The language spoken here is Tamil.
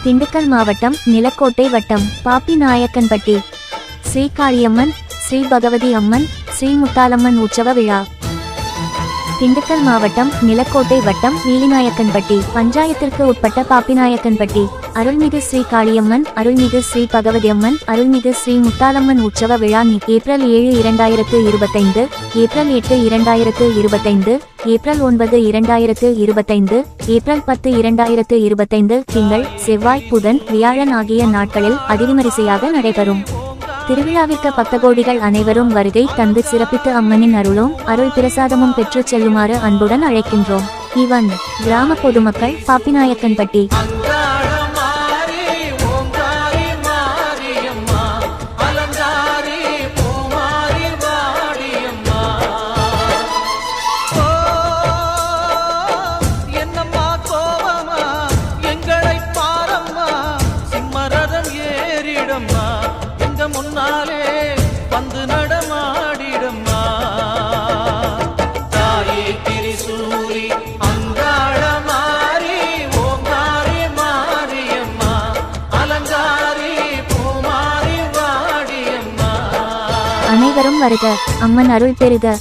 திண்டுக்கல் மாவட்டம் நிலக்கோட்டை வட்டம் பாப்பிநாயக்கன்பட்டி ஸ்ரீ காளியம்மன் ஸ்ரீ பகவதி அம்மன் ஸ்ரீ முத்தாலம்மன் உற்சவ விழா. திண்டுக்கல் மாவட்டம் நிலக்கோட்டை வட்டம் வீலிநாயக்கன்பட்டி பஞ்சாயத்திற்கு உட்பட்ட பாப்பிநாயக்கன்பட்டி அருள்மிகு ஸ்ரீ காளியம்மன் அருள்மிகு ஸ்ரீ பகவதி அம்மன் அருள்மிகு ஸ்ரீ முத்தாலம்மன் உற்சவ விழா ஏப்ரல் 7, 2025, ஏப்ரல் 8, 2025, ஏப்ரல் 9, 2025, ஏப்ரல் 10, 2025 திங்கள், செவ்வாய், புதன், வியாழன் ஆகிய நாட்களில் அதிவிமரிசையாக நடைபெறும். திருவிழாவிற்கு பக்தகோடிகள் அனைவரும் வருகை தந்து சிறப்பித்து அம்மனின் அருளும் அருள் பிரசாதமும் பெற்று செல்லுமாறு அன்புடன் அழைக்கின்றோம். இவன் கிராம பொதுமக்கள், பாப்பிநாயக்கன்பட்டி. முன்னாலே வந்து நடமாடிடம்மா தாயே திரிசூரி அங்காள மாறி ஓங்காரி மாரியம்மா அலங்காரி பூமாரி வாடியம்மா. அனைவரும் வருக, அம்மன் அருள் பெறுக.